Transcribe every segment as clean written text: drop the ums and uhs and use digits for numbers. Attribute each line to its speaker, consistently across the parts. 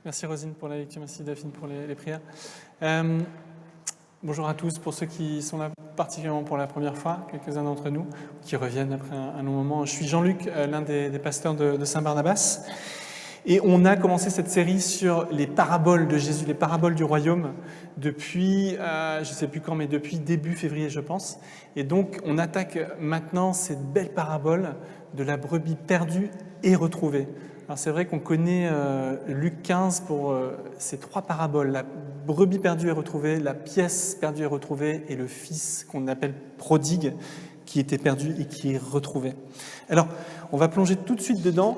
Speaker 1: Merci Rosine pour la lecture, merci Daphine pour les prières. Bonjour à tous, pour ceux qui sont là particulièrement pour la première fois, quelques-uns d'entre nous, qui reviennent après un long moment. Je suis Jean-Luc, l'un des pasteurs de Saint-Barnabas, et on a commencé cette série sur les paraboles de Jésus, les paraboles du royaume, depuis, je ne sais plus quand, mais depuis début février, je pense. Et donc, on attaque maintenant cette belle parabole de la brebis perdue et retrouvée. Alors c'est vrai qu'on connaît Luc 15 pour ces trois paraboles, la brebis perdue et retrouvée, la pièce perdue et retrouvée, et le fils qu'on appelle prodigue, qui était perdu et qui est retrouvé. Alors, on va plonger tout de suite dedans.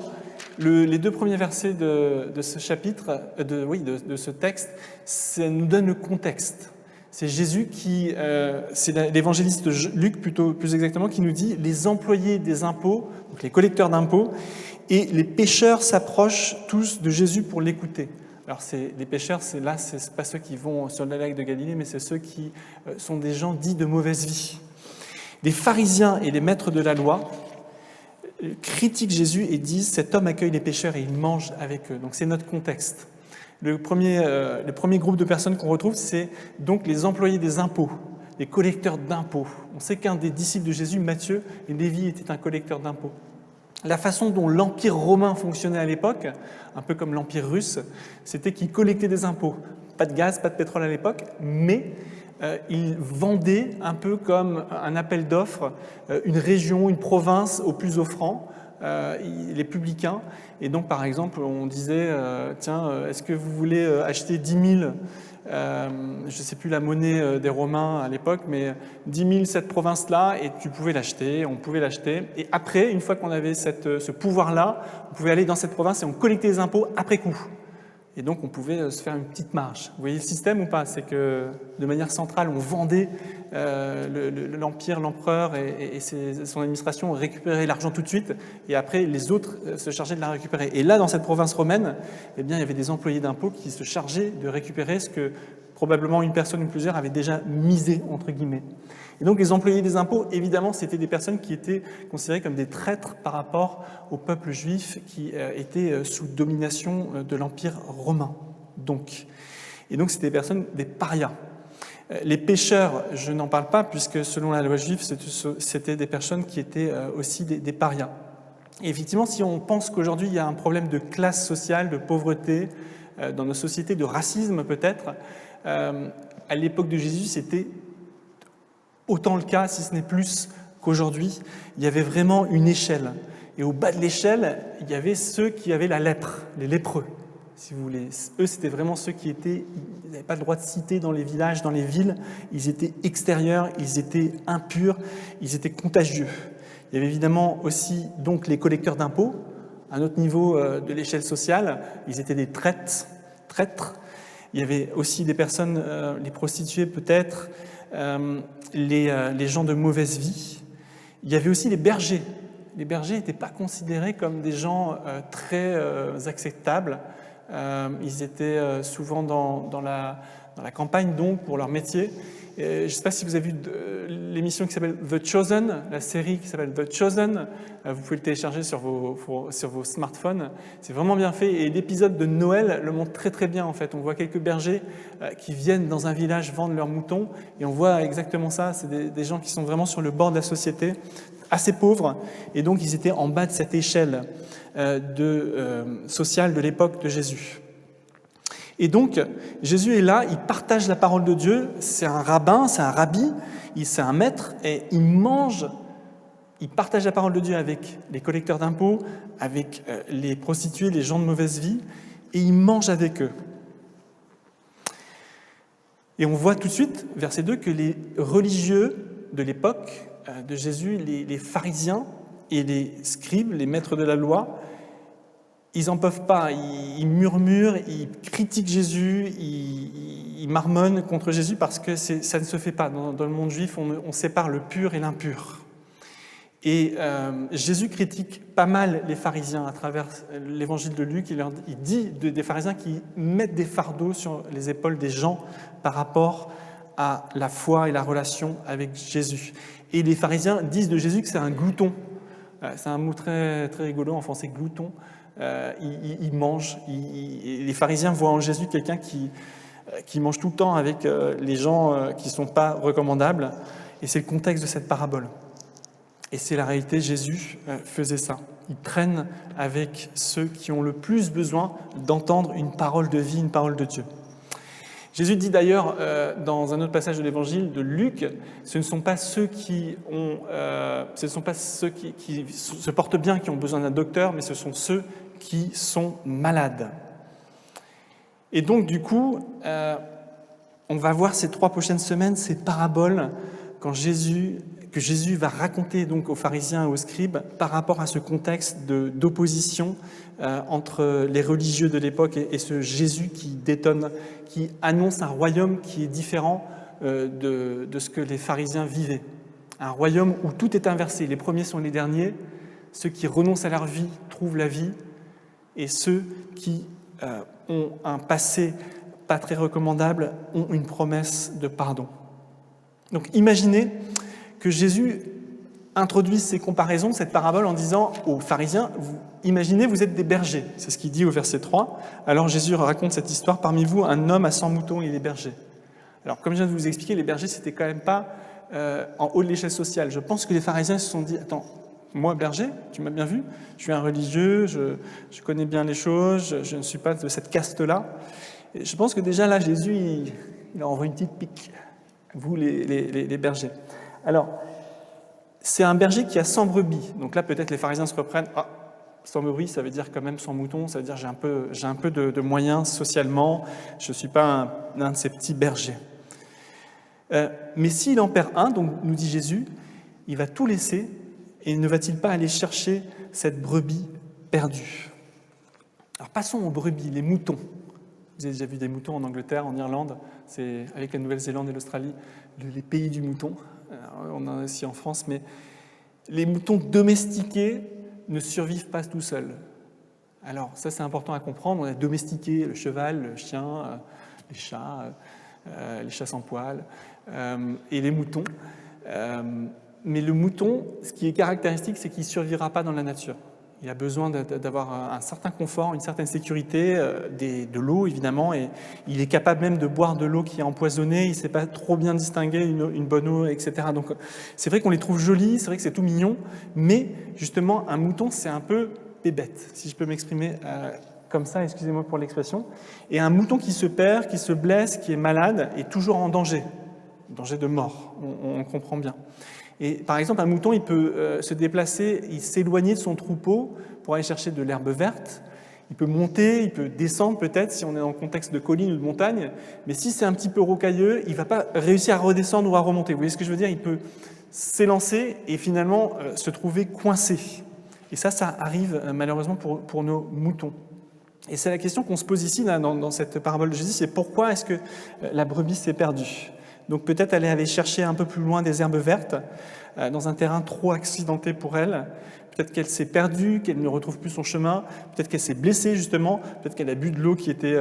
Speaker 1: Les deux premiers versets de ce chapitre, de ce texte, ça nous donne le contexte. C'est Jésus c'est l'évangéliste Luc plus exactement, qui nous dit « les employés des impôts, donc les collecteurs d'impôts, et les pécheurs s'approchent tous de Jésus pour l'écouter. » Alors les pécheurs, c'est pas ceux qui vont sur le lac de Galilée, mais c'est ceux qui sont des gens dits de mauvaise vie. Les pharisiens et les maîtres de la loi critiquent Jésus et disent « cet homme accueille les pécheurs et il mange avec eux ». Donc c'est notre contexte. Le premier groupe de personnes qu'on retrouve, c'est donc les employés des impôts, les collecteurs d'impôts. On sait qu'un des disciples de Jésus, Matthieu, et Lévi, était un collecteur d'impôts. La façon dont l'Empire romain fonctionnait à l'époque, un peu comme l'Empire russe, c'était qu'ils collectaient des impôts. Pas de gaz, pas de pétrole à l'époque, mais ils vendaient un peu comme un appel d'offres, une région, une province aux plus offrants, les publicains. Et donc, par exemple, on disait, est-ce que vous voulez acheter 10 000 je ne sais plus la monnaie des Romains à l'époque, mais 10 000 cette province-là, et tu pouvais l'acheter, on pouvait l'acheter. Et après, une fois qu'on avait ce pouvoir-là, on pouvait aller dans cette province et on collectait les impôts après coup. Et donc, on pouvait se faire une petite marge. Vous voyez le système ou pas? C'est que, de manière centrale, on vendait l'Empire, l'empereur et son administration récupéraient l'argent tout de suite, et après, les autres se chargeaient de la récupérer. Et là, dans cette province romaine, eh bien, il y avait des employés d'impôts qui se chargeaient de récupérer ce que probablement une personne ou plusieurs avaient déjà misé, entre guillemets. Et donc les employés des impôts, évidemment, c'était des personnes qui étaient considérées comme des traîtres par rapport au peuple juif qui était sous domination de l'Empire romain. Et donc c'était des personnes, des parias. Les pécheurs, je n'en parle pas, puisque selon la loi juive, c'était des personnes qui étaient aussi des parias. Et effectivement, si on pense qu'aujourd'hui il y a un problème de classe sociale, de pauvreté, dans nos sociétés, de racisme peut-être, à l'époque de Jésus, c'était autant le cas, si ce n'est plus qu'aujourd'hui. Il y avait vraiment une échelle. Et au bas de l'échelle, il y avait ceux qui avaient la lèpre, les lépreux, si vous voulez. Eux, c'était vraiment ceux qui ils n'avaient pas le droit de citer dans les villages, dans les villes. Ils étaient extérieurs, ils étaient impurs, ils étaient contagieux. Il y avait évidemment aussi donc les collecteurs d'impôts. À un autre niveau de l'échelle sociale, ils étaient des traîtres. Il y avait aussi des personnes, les prostituées peut-être, les gens de mauvaise vie. Il y avait aussi les bergers. Les bergers n'étaient pas considérés comme des gens très acceptables. Ils étaient souvent dans la campagne, donc, pour leur métier. Et je ne sais pas si vous avez vu l'émission qui s'appelle The Chosen, la série qui s'appelle The Chosen. Vous pouvez le télécharger sur vos smartphones. C'est vraiment bien fait. Et l'épisode de Noël le montre très très bien, en fait. On voit quelques bergers qui viennent dans un village vendre leurs moutons. Et on voit exactement ça. C'est des gens qui sont vraiment sur le bord de la société, assez pauvres. Et donc, ils étaient en bas de cette échelle sociale de l'époque de Jésus. Et donc, Jésus est là, il partage la parole de Dieu, c'est un rabbin, c'est un rabbi, c'est un maître, et il partage la parole de Dieu avec les collecteurs d'impôts, avec les prostituées, les gens de mauvaise vie, et il mange avec eux. Et on voit tout de suite, verset 2, que les religieux de l'époque de Jésus, les pharisiens et les scribes, les maîtres de la loi, ils n'en peuvent pas, ils murmurent, ils critiquent Jésus, ils marmonnent contre Jésus parce que ça ne se fait pas. Dans le monde juif, on sépare le pur et l'impur. Et Jésus critique pas mal les pharisiens à travers l'évangile de Luc. Il dit des pharisiens qui mettent des fardeaux sur les épaules des gens par rapport à la foi et la relation avec Jésus. Et les pharisiens disent de Jésus que c'est un glouton. C'est un mot très, très rigolo en français, glouton. il mange. Les pharisiens voient en Jésus quelqu'un qui mange tout le temps avec les gens qui ne sont pas recommandables. Et c'est le contexte de cette parabole. Et c'est la réalité, Jésus faisait ça. Il traîne avec ceux qui ont le plus besoin d'entendre une parole de vie, une parole de Dieu. Jésus dit d'ailleurs dans un autre passage de l'évangile de Luc, ce ne sont pas ceux qui se portent bien qui ont besoin d'un docteur, mais ce sont ceux qui sont malades. Et donc du coup, on va voir ces 3 prochaines semaines, ces paraboles que Jésus va raconter donc aux pharisiens et aux scribes par rapport à ce contexte d'opposition entre les religieux de l'époque et ce Jésus qui détonne, qui annonce un royaume qui est différent de ce que les pharisiens vivaient. Un royaume où tout est inversé. Les premiers sont les derniers, ceux qui renoncent à leur vie trouvent la vie, et ceux qui ont un passé pas très recommandable ont une promesse de pardon. Donc imaginez que Jésus introduise ces comparaisons, cette parabole, en disant aux pharisiens, imaginez, vous êtes des bergers. C'est ce qu'il dit au verset 3. Alors Jésus raconte cette histoire. Parmi vous, un homme a 100 moutons, il est berger. Alors comme je viens de vous expliquer, les bergers, c'était quand même pas en haut de l'échelle sociale. Je pense que les pharisiens se sont dit, attends, moi berger, tu m'as bien vu, je suis un religieux, je connais bien les choses, je ne suis pas de cette caste-là. Et je pense que déjà là, Jésus, il leur envoie une petite pique, vous les bergers. Alors, c'est un berger qui a 100 brebis. Donc là, peut-être les pharisiens se reprennent. Ah, 100 brebis, ça veut dire quand même 100 moutons, ça veut dire j'ai un peu de moyens socialement, je ne suis pas un de ces petits bergers. Mais s'il en perd un, donc nous dit Jésus, il va tout laisser et ne va-t-il pas aller chercher cette brebis perdue? Alors passons aux brebis, les moutons. Vous avez déjà vu des moutons en Angleterre, en Irlande, c'est avec la Nouvelle-Zélande et l'Australie, les pays du mouton. On en a aussi en France, mais les moutons domestiqués ne survivent pas tout seuls. Alors ça c'est important à comprendre, on a domestiqué le cheval, le chien, les chats sans poils et les moutons. Mais le mouton, ce qui est caractéristique, c'est qu'il ne survivra pas dans la nature. Il a besoin d'avoir un certain confort, une certaine sécurité, de l'eau évidemment, et il est capable même de boire de l'eau qui est empoisonnée, il ne sait pas trop bien distinguer une bonne eau, etc. Donc c'est vrai qu'on les trouve jolis, c'est vrai que c'est tout mignon, mais justement un mouton c'est un peu bébête, si je peux m'exprimer comme ça, excusez-moi pour l'expression. Et un mouton qui se perd, qui se blesse, qui est malade, est toujours en danger de mort, on comprend bien. Et par exemple, un mouton, il peut se déplacer, s'éloigner de son troupeau pour aller chercher de l'herbe verte. Il peut monter, il peut descendre peut-être si on est dans le contexte de colline ou de montagne. Mais si c'est un petit peu rocailleux, il ne va pas réussir à redescendre ou à remonter. Vous voyez ce que je veux dire? Il peut s'élancer et finalement se trouver coincé. Et ça arrive malheureusement pour nos moutons. Et c'est la question qu'on se pose ici dans cette parabole de Jésus, c'est pourquoi est-ce que la brebis s'est perdue? Donc peut-être elle est allée chercher un peu plus loin des herbes vertes, dans un terrain trop accidenté pour elle. Peut-être qu'elle s'est perdue, qu'elle ne retrouve plus son chemin. Peut-être qu'elle s'est blessée justement. Peut-être qu'elle a bu de l'eau qui était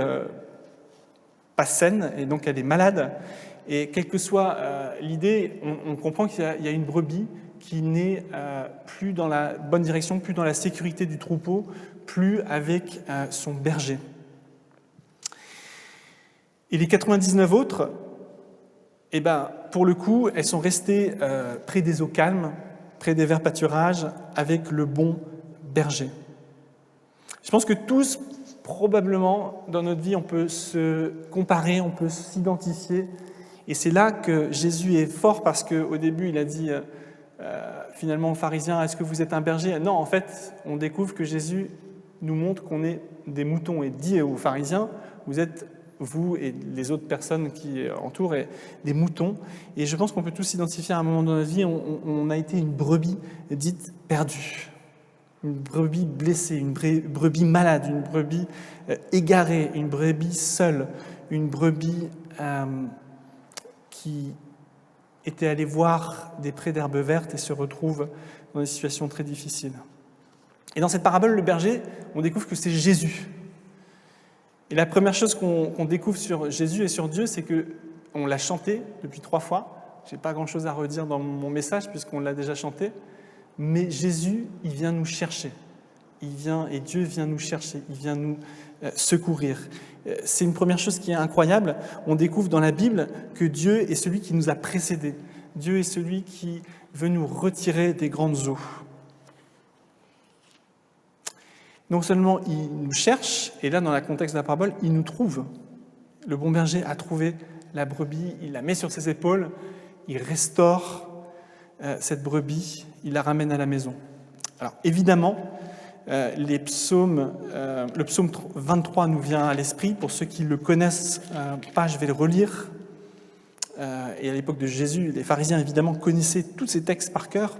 Speaker 1: pas saine et donc elle est malade. Et quelle que soit l'idée, on comprend qu'il y a une brebis qui n'est plus dans la bonne direction, plus dans la sécurité du troupeau, plus avec son berger. Et les 99 autres, eh ben, pour le coup, elles sont restées près des eaux calmes, près des verts pâturages, avec le bon berger. Je pense que tous, probablement, dans notre vie, on peut se comparer, on peut s'identifier. Et c'est là que Jésus est fort, parce qu'au début, il a dit finalement aux pharisiens, est-ce que vous êtes un berger? Non, en fait, on découvre que Jésus nous montre qu'on est des moutons et dit aux pharisiens, vous êtes vous et les autres personnes qui entourent, des moutons. Et je pense qu'on peut tous s'identifier à un moment dans notre vie, on a été une brebis dite perdue, une brebis blessée, une brebis malade, une brebis égarée, une brebis seule, une brebis qui était allée voir des prés d'herbes vertes et se retrouve dans des situations très difficiles. Et dans cette parabole, le berger, on découvre que c'est Jésus. Et la première chose qu'on découvre sur Jésus et sur Dieu, c'est qu'on l'a chanté depuis 3 fois. Je n'ai pas grand-chose à redire dans mon message puisqu'on l'a déjà chanté. Mais Jésus, il vient nous chercher. il vient et Dieu vient nous chercher, il vient nous secourir. C'est une première chose qui est incroyable. On découvre dans la Bible que Dieu est celui qui nous a précédés. Dieu est celui qui veut nous retirer des grandes eaux. Non seulement il nous cherche, et là dans le contexte de la parabole, il nous trouve. Le bon berger a trouvé la brebis, il la met sur ses épaules, il restaure cette brebis, il la ramène à la maison. Alors évidemment, le psaume 23 nous vient à l'esprit. Pour ceux qui ne le connaissent pas, je vais le relire. Et à l'époque de Jésus, les pharisiens évidemment connaissaient tous ces textes par cœur.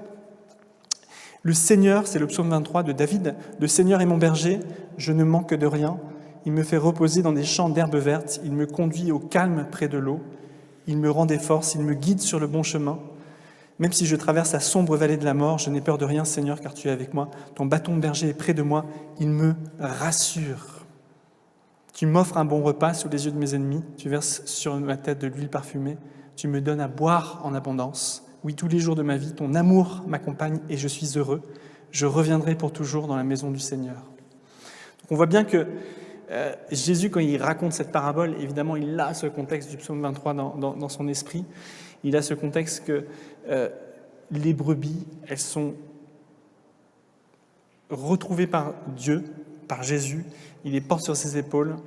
Speaker 1: Le Seigneur, c'est le psaume 23 de David, « Le Seigneur est mon berger, je ne manque de rien. Il me fait reposer dans des champs d'herbes vertes, il me conduit au calme près de l'eau. Il me rend des forces, il me guide sur le bon chemin. Même si je traverse la sombre vallée de la mort, je n'ai peur de rien, Seigneur, car tu es avec moi. Ton bâton de berger est près de moi, il me rassure. Tu m'offres un bon repas sous les yeux de mes ennemis, tu verses sur ma tête de l'huile parfumée, tu me donnes à boire en abondance. Oui, tous les jours de ma vie, ton amour m'accompagne et je suis heureux. Je reviendrai pour toujours dans la maison du Seigneur. Donc on voit bien que Jésus, quand il raconte cette parabole, évidemment, il a ce contexte du psaume 23 dans son esprit. Il a ce contexte que les brebis, elles sont retrouvées par Dieu, par Jésus. Il les porte sur ses épaules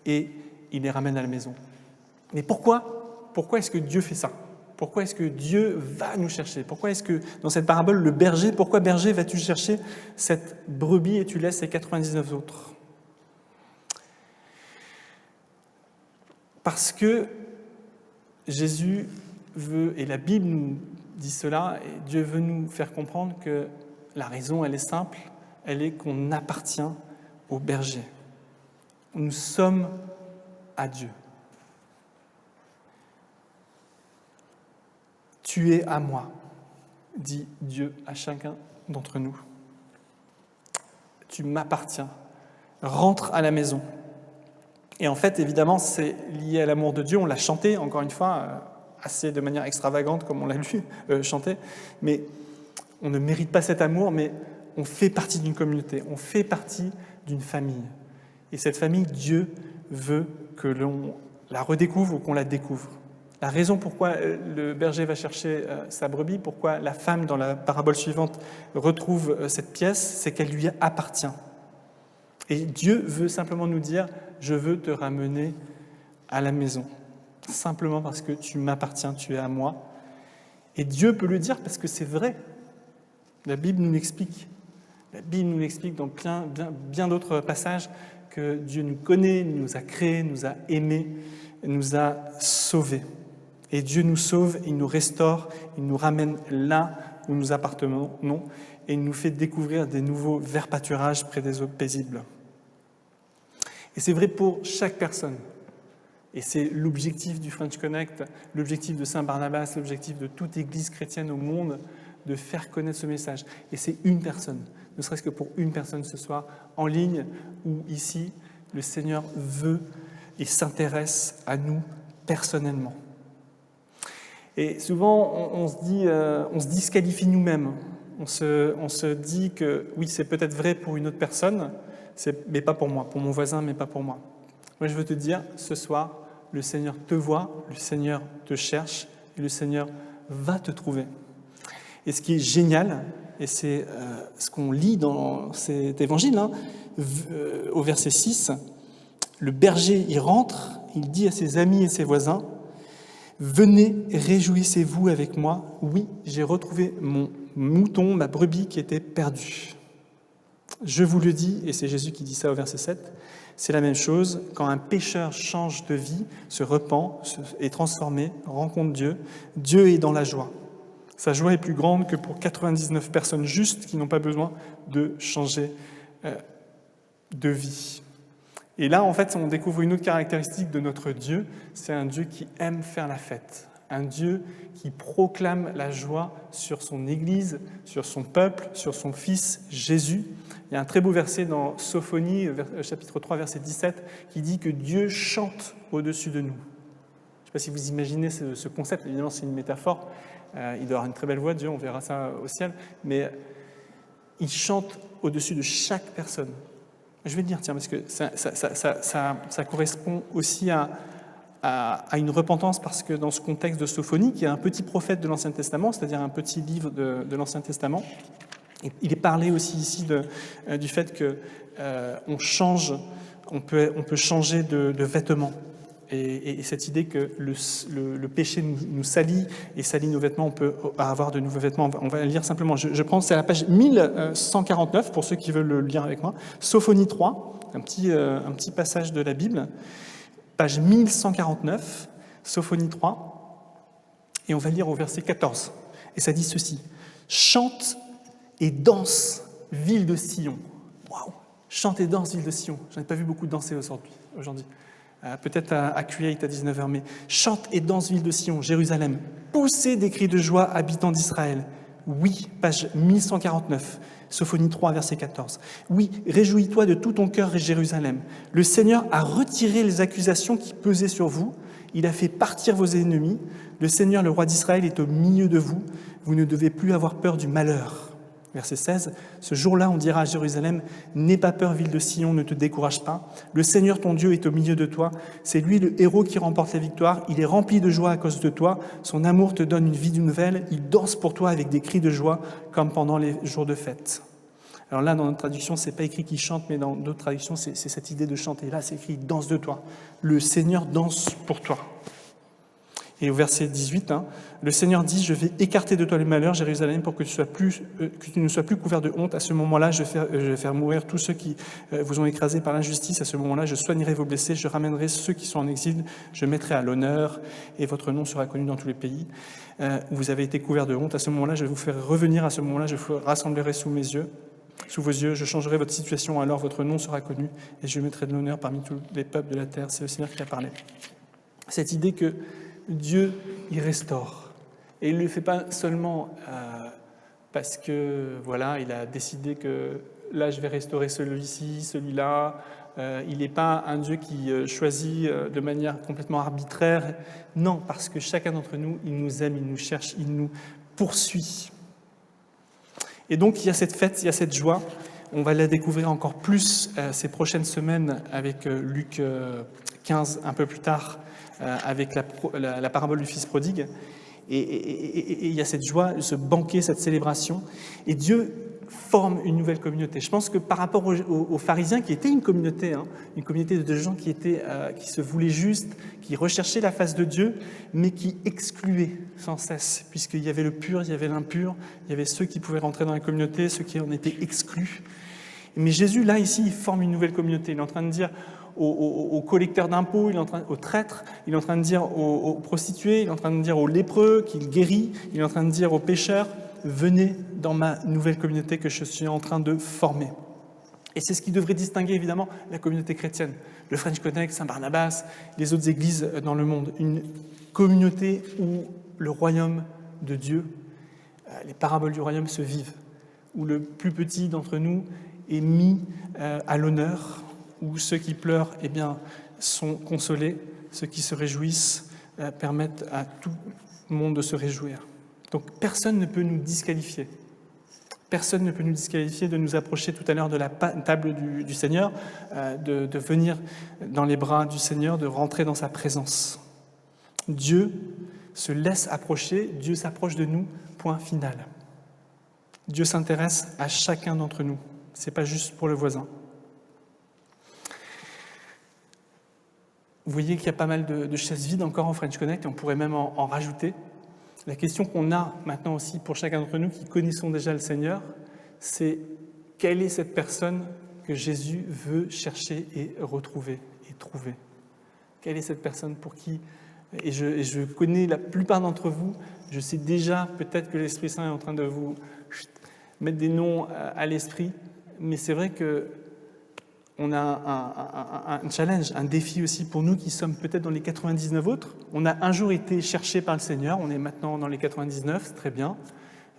Speaker 1: et il les ramène à la maison. Mais pourquoi est-ce que Dieu fait ça ? Pourquoi est-ce que Dieu va nous chercher ? Pourquoi est-ce que, dans cette parabole, le berger, pourquoi berger vas-tu chercher cette brebis et tu laisses les 99 autres ? Parce que Jésus veut, et la Bible nous dit cela, et Dieu veut nous faire comprendre que la raison, elle est simple, elle est qu'on appartient au berger. Nous sommes à Dieu. Tu es à moi, dit Dieu à chacun d'entre nous. Tu m'appartiens. Rentre à la maison. Et en fait, évidemment, c'est lié à l'amour de Dieu. On l'a chanté, encore une fois, assez de manière extravagante, comme on l'a lu chanter. Mais on ne mérite pas cet amour, mais on fait partie d'une communauté, on fait partie d'une famille. Et cette famille, Dieu veut que l'on la redécouvre ou qu'on la découvre. La raison pourquoi le berger va chercher sa brebis, pourquoi la femme dans la parabole suivante retrouve cette pièce, c'est qu'elle lui appartient. Et Dieu veut simplement nous dire « Je veux te ramener à la maison ». Simplement parce que tu m'appartiens, tu es à moi. Et Dieu peut le dire parce que c'est vrai. La Bible nous l'explique. La Bible nous l'explique dans bien d'autres passages que Dieu nous connaît, nous a créés, nous a aimés, nous a sauvés. Et Dieu nous sauve, il nous restaure, il nous ramène là où nous appartenons et il nous fait découvrir des nouveaux verts pâturages près des eaux paisibles. Et c'est vrai pour chaque personne. Et c'est l'objectif du French Connect, l'objectif de Saint-Barnabas, l'objectif de toute église chrétienne au monde, de faire connaître ce message. Et c'est une personne, ne serait-ce que pour une personne ce soir, en ligne ou ici, le Seigneur veut et s'intéresse à nous personnellement. Et souvent, on se disqualifie nous-mêmes. On se dit que oui, c'est peut-être vrai pour une autre personne, mais pas pour moi, pour mon voisin, mais pas pour moi. Moi, je veux te dire, ce soir, le Seigneur te voit, le Seigneur te cherche, et le Seigneur va te trouver. Et ce qui est génial, et c'est ce qu'on lit dans cet évangile, au verset 6, le berger y rentre, il dit à ses amis et ses voisins, « Venez, réjouissez-vous avec moi, oui, j'ai retrouvé mon mouton, ma brebis qui était perdue. » Je vous le dis, et c'est Jésus qui dit ça au verset 7, c'est la même chose, quand un pécheur change de vie, se repent, est transformé, rencontre Dieu, Dieu est dans la joie. Sa joie est plus grande que pour 99 personnes justes qui n'ont pas besoin de changer de vie. Et là, en fait, on découvre une autre caractéristique de notre Dieu, c'est un Dieu qui aime faire la fête, un Dieu qui proclame la joie sur son Église, sur son peuple, sur son Fils Jésus. Il y a un très beau verset dans Sophonie, chapitre 3, verset 17, qui dit que Dieu chante au-dessus de nous. Je ne sais pas si vous imaginez ce concept, évidemment c'est une métaphore, il doit avoir une très belle voix, Dieu, on verra ça au ciel, mais il chante au-dessus de chaque personne. Je vais le dire, tiens, parce que ça correspond aussi à une repentance, parce que dans ce contexte de Sophonie, qui est un petit prophète de l'Ancien Testament, c'est-à-dire un petit livre de l'Ancien Testament, il est parlé aussi ici du fait qu'on change, on peut changer de vêtements. Et cette idée que le péché nous salit et salit nos vêtements, on peut avoir de nouveaux vêtements. On va lire simplement. Je prends, c'est à la page 1149, pour ceux qui veulent le lire avec moi. Sophonie 3, un petit passage de la Bible. Page 1149, Sophonie 3. Et on va lire au verset 14. Et ça dit ceci. « Chante et danse, ville de Sion. » Waouh! Chante et danse, ville de Sion. Je n'ai pas vu beaucoup danser aujourd'hui. Peut-être à Kuwait à 19h, mais chante et danse, ville de Sion, Jérusalem. Poussez des cris de joie, habitants d'Israël. Oui, page 1149, Sophonie 3, verset 14. Oui, réjouis-toi de tout ton cœur, Jérusalem. Le Seigneur a retiré les accusations qui pesaient sur vous. Il a fait partir vos ennemis. Le Seigneur, le roi d'Israël, est au milieu de vous. Vous ne devez plus avoir peur du malheur. Verset 16, ce jour-là, on dira à Jérusalem, « N'aie pas peur, ville de Sion, ne te décourage pas. Le Seigneur, ton Dieu, est au milieu de toi. C'est lui le héros qui remporte la victoire. Il est rempli de joie à cause de toi. Son amour te donne une vie nouvelle. Il danse pour toi avec des cris de joie, comme pendant les jours de fête. » Alors là, dans notre traduction, ce n'est pas écrit qu'il chante, mais dans d'autres traductions, c'est cette idée de chanter. Là, c'est écrit « Il danse de toi ». Le Seigneur danse pour toi. Et au verset 18, le Seigneur dit « Je vais écarter de toi le malheur, Jérusalem, pour que tu ne sois plus couvert de honte. À ce moment-là, je vais faire mourir tous ceux qui vous ont écrasé par l'injustice. À ce moment-là, je soignerai vos blessés, je ramènerai ceux qui sont en exil, je mettrai à l'honneur, et votre nom sera connu dans tous les pays. Vous avez été couverts de honte. À ce moment-là, je vais vous faire revenir. À ce moment-là, je vous rassemblerai sous vos yeux. Je changerai votre situation, alors votre nom sera connu, et je mettrai de l'honneur parmi tous les peuples de la terre. » C'est le Seigneur qui a parlé. Cette idée que Dieu, il restaure. Et il ne le fait pas seulement parce que, voilà, il a décidé que là, je vais restaurer celui-ci, celui-là. Il n'est pas un Dieu qui choisit de manière complètement arbitraire. Non, parce que chacun d'entre nous, il nous aime, il nous cherche, il nous poursuit. Et donc, il y a cette fête, il y a cette joie. On va la découvrir encore plus ces prochaines semaines avec Luc 15, un peu plus tard, avec la parabole du fils prodigue. Et il y a cette joie, ce banquet, cette célébration. Et Dieu forme une nouvelle communauté. Je pense que par rapport aux pharisiens, qui étaient une communauté de gens qui se voulaient justes, qui recherchaient la face de Dieu, mais qui excluaient sans cesse, puisqu'il y avait le pur, il y avait l'impur, il y avait ceux qui pouvaient rentrer dans la communauté, ceux qui en étaient exclus. Mais Jésus, là, ici, il forme une nouvelle communauté. Il est en train de dire aux collecteurs d'impôts, aux traîtres, il est en train de dire aux prostituées, il est en train de dire aux lépreux qu'il guérit, il est en train de dire aux pécheurs, venez dans ma nouvelle communauté que je suis en train de former. Et c'est ce qui devrait distinguer évidemment la communauté chrétienne, le French Connect, Saint-Barnabas, les autres églises dans le monde. Une communauté où le royaume de Dieu, les paraboles du royaume se vivent, où le plus petit d'entre nous est mis à l'honneur, où ceux qui pleurent sont consolés, ceux qui se réjouissent permettent à tout le monde de se réjouir. Donc personne ne peut nous disqualifier. Personne ne peut nous disqualifier de nous approcher tout à l'heure de la table du Seigneur, de venir dans les bras du Seigneur, de rentrer dans sa présence. Dieu se laisse approcher, Dieu s'approche de nous, point final. Dieu s'intéresse à chacun d'entre nous. Ce n'est pas juste pour le voisin. Vous voyez qu'il y a pas mal de chaises vides encore en French Connect, et on pourrait même en rajouter. La question qu'on a maintenant aussi pour chacun d'entre nous qui connaissons déjà le Seigneur, c'est quelle est cette personne que Jésus veut chercher et retrouver et trouver? Quelle est cette personne pour qui, et je connais la plupart d'entre vous, je sais déjà peut-être que l'Esprit Saint est en train de vous mettre des noms à l'esprit, mais c'est vrai que on a un challenge, un défi aussi pour nous qui sommes peut-être dans les 99 autres. On a un jour été cherchés par le Seigneur, on est maintenant dans les 99, c'est très bien.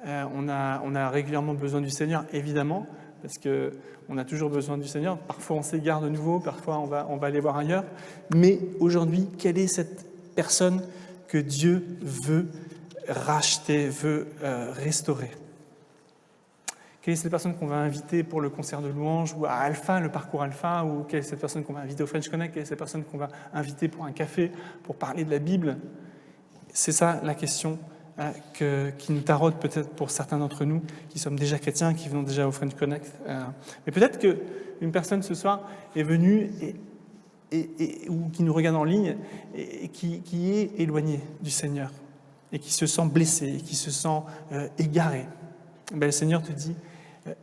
Speaker 1: On a régulièrement besoin du Seigneur, évidemment, parce qu'on a toujours besoin du Seigneur. Parfois on s'égare de nouveau, parfois on va aller voir ailleurs. Mais aujourd'hui, quelle est cette personne que Dieu veut racheter, veut restaurer? Quelle est cette personne qu'on va inviter pour le concert de louange ou à Alpha, le parcours Alpha, ou quelle est cette personne qu'on va inviter au French Connect, quelle est cette personne qu'on va inviter pour un café, pour parler de la Bible. C'est ça la question qui nous taraude peut-être pour certains d'entre nous qui sommes déjà chrétiens, qui venons déjà au French Connect. Mais peut-être qu'une personne ce soir est venue ou qui nous regarde en ligne et qui est éloignée du Seigneur et qui se sent blessé, et qui se sent égaré. Le Seigneur te dit,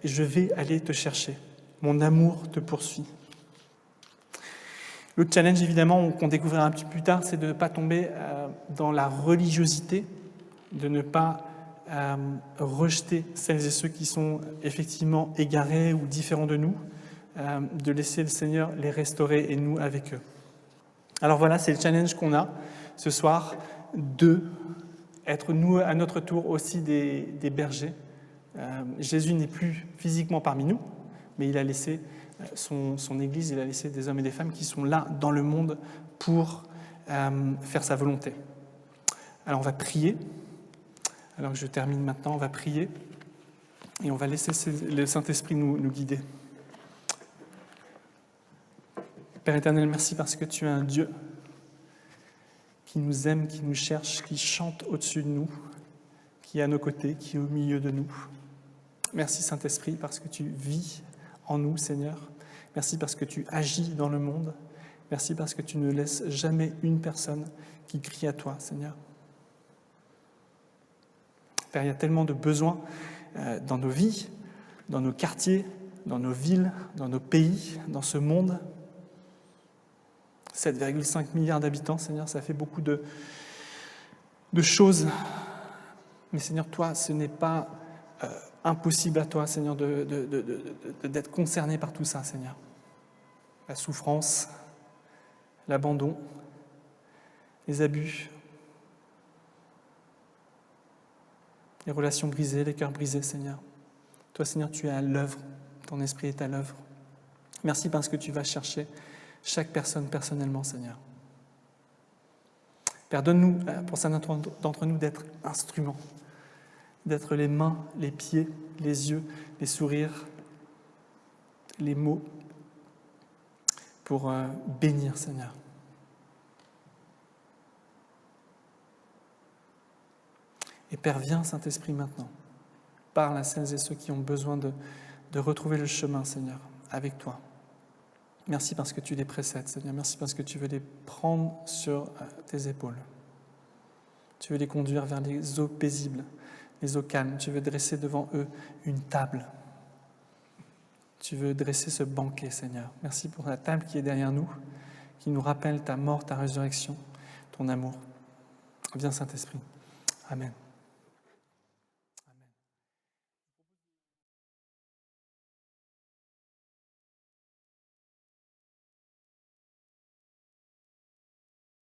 Speaker 1: je vais aller te chercher. Mon amour te poursuit. L'autre challenge, évidemment, qu'on découvrira un petit peu plus tard, c'est de ne pas tomber dans la religiosité, de ne pas rejeter celles et ceux qui sont effectivement égarés ou différents de nous, de laisser le Seigneur les restaurer et nous avec eux. Alors voilà, c'est le challenge qu'on a ce soir, de être nous à notre tour aussi des bergers. Jésus n'est plus physiquement parmi nous, mais il a laissé son Église, il a laissé des hommes et des femmes qui sont là dans le monde pour faire sa volonté. Alors on va prier. Alors que je termine maintenant, on va prier et on va laisser le Saint-Esprit nous guider. Père éternel, merci parce que tu es un Dieu qui nous aime, qui nous cherche, qui chante au-dessus de nous, qui est à nos côtés, qui est au milieu de nous. Merci Saint-Esprit parce que tu vis en nous, Seigneur. Merci parce que tu agis dans le monde. Merci parce que tu ne laisses jamais une personne qui crie à toi, Seigneur. Père, il y a tellement de besoins dans nos vies, dans nos quartiers, dans nos villes, dans nos pays, dans ce monde. 7,5 milliards d'habitants, Seigneur, ça fait beaucoup de choses. Mais Seigneur, toi, ce n'est pas impossible à toi, Seigneur, d'être concerné par tout ça, Seigneur. La souffrance, l'abandon, les abus, les relations brisées, les cœurs brisés, Seigneur. Toi, Seigneur, tu es à l'œuvre. Ton esprit est à l'œuvre. Merci parce que tu vas chercher chaque personne personnellement, Seigneur. Père, donne-nous, pour certains d'entre nous, d'être instruments, d'être les mains, les pieds, les yeux, les sourires, les mots, pour bénir, Seigneur. Et Père, viens, Saint-Esprit, maintenant. Parle à celles et ceux qui ont besoin de retrouver le chemin, Seigneur, avec toi. Merci parce que tu les précèdes, Seigneur. Merci parce que tu veux les prendre sur tes épaules. Tu veux les conduire vers les eaux paisibles, les eaux calmes. Tu veux dresser devant eux une table. Tu veux dresser ce banquet, Seigneur. Merci pour la table qui est derrière nous, qui nous rappelle ta mort, ta résurrection, ton amour. Viens, Saint-Esprit. Amen.